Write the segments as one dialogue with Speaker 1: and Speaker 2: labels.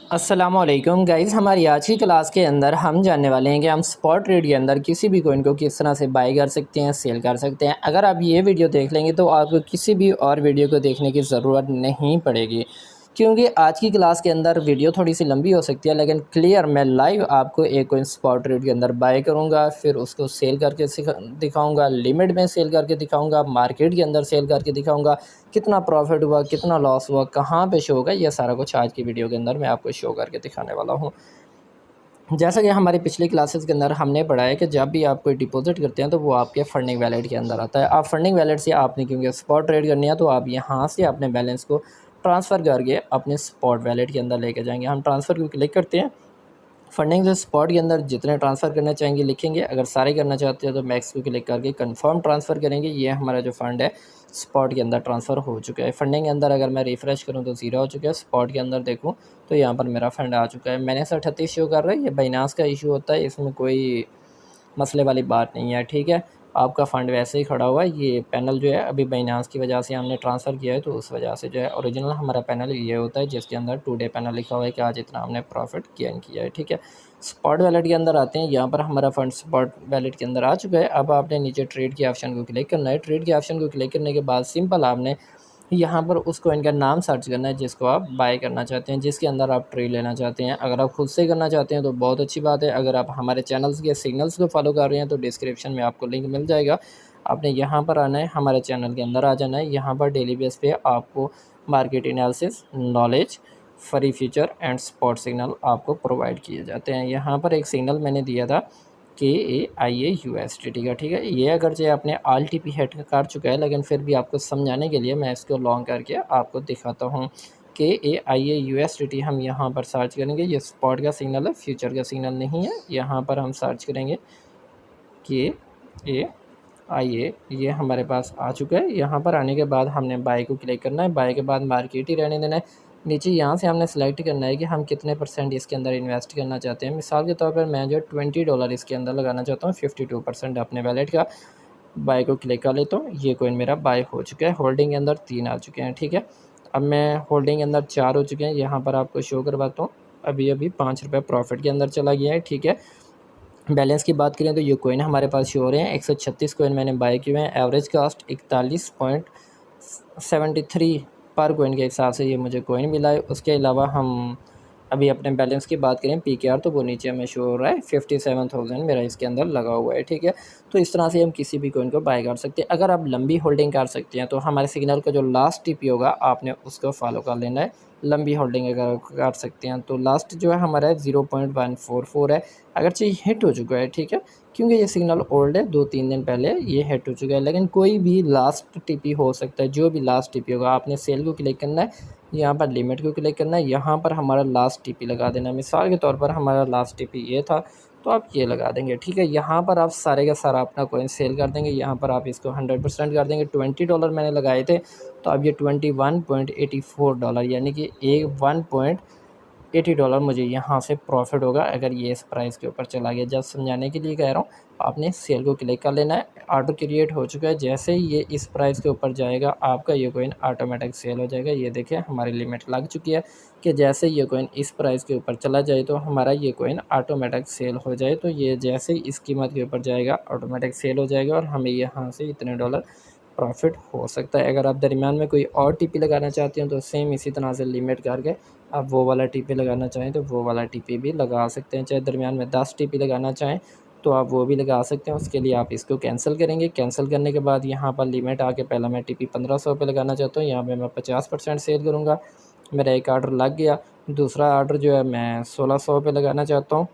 Speaker 1: अस्सलामुअलैकुम गाइज़, हमारी आज की क्लास के अंदर हम जानने वाले हैं कि हम स्पॉट ट्रेड के अंदर किसी भी कॉइन को किस तरह से बाय कर सकते हैं, सेल कर सकते हैं। अगर आप ये वीडियो देख लेंगे तो आपको किसी भी और वीडियो को देखने की ज़रूरत नहीं पड़ेगी, क्योंकि आज की क्लास के अंदर वीडियो थोड़ी सी लंबी हो सकती है, लेकिन क्लियर मैं लाइव आपको एक कॉइन स्पॉट ट्रेड के अंदर बाय करूँगा, फिर उसको सेल करके दिखाऊँगा, लिमिट में सेल करके दिखाऊँगा, मार्केट के अंदर सेल करके दिखाऊँगा, कितना प्रॉफिट हुआ, कितना लॉस हुआ, कहाँ पे शो होगा, ये सारा कुछ आज की वीडियो के अंदर मैं आपको शो करके दिखाने वाला हूँ। जैसा कि हमारी पिछली क्लासेस के अंदर हमने पढ़ा है कि जब भी आप कोई डिपॉजिट करते हैं तो वो आपके फंडिंग वैलेट के अंदर आता है। आप फंडिंग वैलेट से आपने क्योंकि स्पॉट ट्रेड करनी है तो आप यहाँ से अपने बैलेंस को ट्रांसफ़र करके अपने स्पॉट वैलेट के अंदर लेके जाएंगे। हम ट्रांसफ़र को क्लिक करते हैं। फंडिंग से स्पॉट के अंदर जितने ट्रांसफ़र करना चाहेंगे लिखेंगे, अगर सारे करना चाहते हैं तो मैक्स को क्लिक करके कंफर्म ट्रांसफ़र करेंगे। ये हमारा जो फ़ंड है स्पॉट के अंदर ट्रांसफ़र हो चुका है। फंडिंग के अंदर अगर मैं रिफ़्रेश करूँ तो ज़ीरो हो चुका है। स्पॉट के अंदर देखूँ तो यहाँ पर मेरा फ़ंड आ चुका है। मैंने 38 शो कर रहा है, ये बाइनांस का इशू होता है, इसमें कोई मसले वाली बात नहीं है, ठीक है। आपका फ़ंड वैसे ही खड़ा हुआ है। ये पैनल जो है अभी बाइनांस की वजह से हमने ट्रांसफ़र किया है, तो उस वजह से जो है ओरिजिनल हमारा पैनल ये होता है जिसके अंदर टुडे पैनल लिखा हुआ है कि आज इतना हमने प्रॉफिट गेन किया है, ठीक है। स्पॉट वैलेट के अंदर आते हैं, यहाँ पर हमारा फ़ंड स्पॉट वैलेट के अंदर आ चुका है। अब आपने नीचे ट्रेड के ऑप्शन को क्लिक करना है। ट्रेड के ऑप्शन को क्लिक करने के बाद सिंपल आपने यहाँ पर उस कॉइन का नाम सर्च करना है जिसको आप बाय करना चाहते हैं, जिसके अंदर आप ट्रेड लेना चाहते हैं। अगर आप खुद से करना चाहते हैं तो बहुत अच्छी बात है। अगर आप हमारे चैनल्स के सिग्नल्स को फॉलो कर रहे हैं तो डिस्क्रिप्शन में आपको लिंक मिल जाएगा। आपने यहाँ पर आना है, हमारे चैनल के अंदर आ जाना है। यहाँ पर डेली बेस पे आपको market analysis, knowledge, free feature and spot signal आपको प्रोवाइड किए जाते हैं। यहाँ पर एक सिग्नल मैंने दिया था KAIA USDT का, ठीक है। ये अगर जो आपने ऑल टीपी हेड कर चुका है, लेकिन फिर भी आपको समझाने के लिए मैं इसको लॉन्ग करके आपको दिखाता हूँ। KAIA USDT हम यहाँ पर सर्च करेंगे। ये स्पॉट का सिग्नल है, फ्यूचर का सिग्नल नहीं है। यहाँ पर हम सर्च करेंगे KAIA, ये हमारे पास आ चुका है। यहाँ पर आने के बाद हमने बाय को क्लिक करना है। बाय के बाद मार्केट ही रहने देना है। नीचे यहाँ से हमने सेलेक्ट करना है कि हम कितने % इसके अंदर इन्वेस्ट करना चाहते हैं। मिसाल के तौर पर मैं जो $20 इसके अंदर लगाना चाहता हूँ, 52% अपने वैलेट का। बाय को क्लिक कर लेता हूँ। ये कॉइन मेरा बाय हो चुका है। होल्डिंग के अंदर 3 आ चुके हैं, ठीक है। अब मैं होल्डिंग के अंदर 4 हो चुके हैं, यहाँ पर आपको शो करवाता हूँ। अभी अभी ₹5 प्रॉफिट के अंदर चला गया है, ठीक है। बैलेंस की बात करें तो ये कॉइन हमारे पास शो हो रहे हैं। 136 कॉइन मैंने बाय किए हैं। एवरेज कास्ट 41.73 पर कॉइन के हिसाब से ये मुझे कॉइन मिला है। उसके अलावा हम अभी अपने बैलेंस की बात करें PKR, तो वो नीचे हमें शो हो रहा है 57,000 मेरा इसके अंदर लगा हुआ है, ठीक है। तो इस तरह से हम किसी भी कॉइन को बाय कर सकते हैं। अगर आप लंबी होल्डिंग कर सकते हैं तो हमारे सिग्नल का जो लास्ट टीपी होगा आपने उसको फॉलो कर लेना है। लंबी होल्डिंग अगर कर सकते हैं तो लास्ट जो है हमारा 0.144 है। अगरचे ये हिट हो चुका है, ठीक है, क्योंकि ये सिग्नल ओल्ड है, 2-3 दिन पहले ये हिट हो चुका है, लेकिन कोई भी लास्ट टीपी हो सकता है। जो भी लास्ट टीपी होगा आपने सेल को क्लिक करना है, यहाँ पर लिमिट को क्लिक करना है, यहाँ पर हमारा लास्ट टीपी लगा देना है। मिसाल के तौर पर हमारा लास्ट टीपी ये था तो आप ये लगा देंगे, ठीक है। यहाँ पर आप सारे का सारा अपना कॉइन सेल कर देंगे। यहाँ पर आप इसको 100% कर देंगे। $20 मैंने लगाए थे, तो अब ये $21.84 यानी कि $1.80 मुझे यहाँ से प्रॉफिट होगा अगर ये इस प्राइस के ऊपर चला गया। जस्ट समझाने के लिए कह रहा हूँ, आपने सेल को क्लिक कर लेना है। ऑर्डर क्रिएट हो चुका है। जैसे ही ये इस प्राइस के ऊपर जाएगा आपका ये कॉइन ऑटोमेटिक सेल हो जाएगा। ये देखिए हमारी लिमिट लग चुकी है कि जैसे ये कॉइन इस प्राइस के ऊपर चला जाए तो हमारा ये कॉइन ऑटोमेटिक सेल हो जाए। तो ये जैसे ही इस कीमत के ऊपर जाएगा ऑटोमेटिक सेल हो जाएगा और हमें यहाँ से इतने डॉलर प्रॉफिट हो सकता है। अगर आप दरमियान में कोई और टीपी लगाना चाहते हैं तो सेम इसी तरह से लिमिट करके आप वो वाला टीपी लगाना चाहें तो वो वाला टीपी भी लगा सकते हैं। चाहे दरमियान में 10 टीपी लगाना चाहें तो आप वो भी लगा सकते हैं। उसके लिए आप इसको कैंसिल करेंगे। कैंसिल करने के बाद यहाँ पर लिमिट आके पहला मैं टीपी 1500 पे लगाना चाहता हूँ, यहाँ पे मैं 50% सेल करूँगा। मेरा एक आर्डर लग गया। दूसरा आर्डर जो है मैं 1600 पे लगाना चाहता हूँ।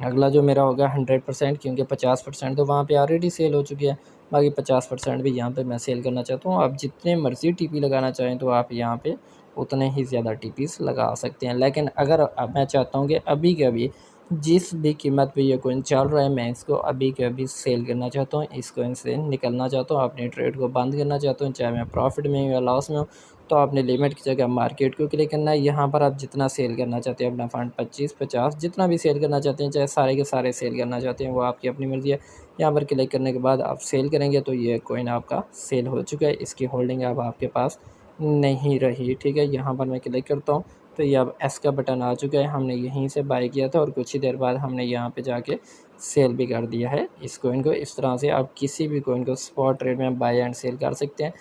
Speaker 1: अगला जो मेरा होगा 100%, क्योंकि 50% तो वहाँ पे ऑलरेडी सेल हो चुकी है, बाकी 50% भी यहाँ पे मैं सेल करना चाहता हूँ। आप जितने मर्ज़ी टीपी लगाना चाहें तो आप यहाँ पे उतने ही ज़्यादा टीपीस लगा सकते हैं। लेकिन अगर अब मैं चाहता हूँ कि अभी के अभी जिस भी कीमत पे ये कॉइन चल रहा है मैं इसको अभी के अभी सेल करना चाहता हूँ, इस कॉइन से निकलना चाहता हूँ, अपने ट्रेड को बंद करना चाहता हूँ, चाहे मैं प्रॉफिट में हूँ या लॉस में हूँ, तो आपने लिमिट की जगह मार्केट को क्लिक करना है। यहाँ पर आप जितना सेल करना चाहते हैं अपना फ़ंड 25-50 जितना भी सेल करना चाहते हैं, चाहे सारे के सारे सेल करना चाहते हैं, वो आपकी अपनी मर्ज़ी है। यहाँ पर क्लिक करने के बाद आप सेल करेंगे तो ये कॉइन आपका सेल हो चुका है। इसकी होल्डिंग अब आपके पास नहीं रही, ठीक है। यहाँ पर मैं क्लिक करता हूँ। तो ये अब एस का बटन आ चुका है, हमने यहीं से बाय किया था और कुछ ही देर बाद हमने यहाँ पे जाके सेल भी कर दिया है इस कॉइन को। इस तरह से आप किसी भी कॉइन को स्पॉट ट्रेड में बाय एंड सेल कर सकते हैं।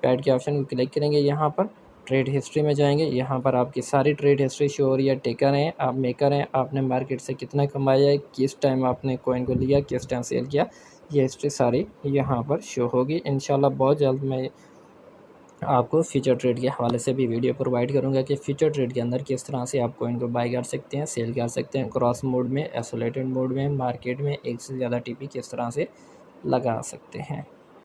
Speaker 1: पैड के ऑप्शन को क्लिक करेंगे, यहाँ पर ट्रेड हिस्ट्री में जाएंगे, यहाँ पर आपकी सारी ट्रेड हिस्ट्री शो हो रही है। टेकर हैं, आप मेकर हैं, आपने मार्केट से कितना कमाया है, किस टाइम आपने कॉइन को लिया, किस टाइम सेल किया, ये हिस्ट्री सारी यहाँ पर शो होगी। इंशाल्लाह बहुत जल्द मैं आपको फ्यूचर ट्रेड के हवाले से भी वीडियो प्रोवाइड करूंगा कि फ्यूचर ट्रेड के अंदर किस तरह से आप कॉइन को बाय कर सकते हैं, सेल कर सकते हैं, क्रॉस मोड में, आइसोलेटेड मोड में, मार्केट में एक से ज़्यादा टीपी किस तरह से लगा सकते हैं।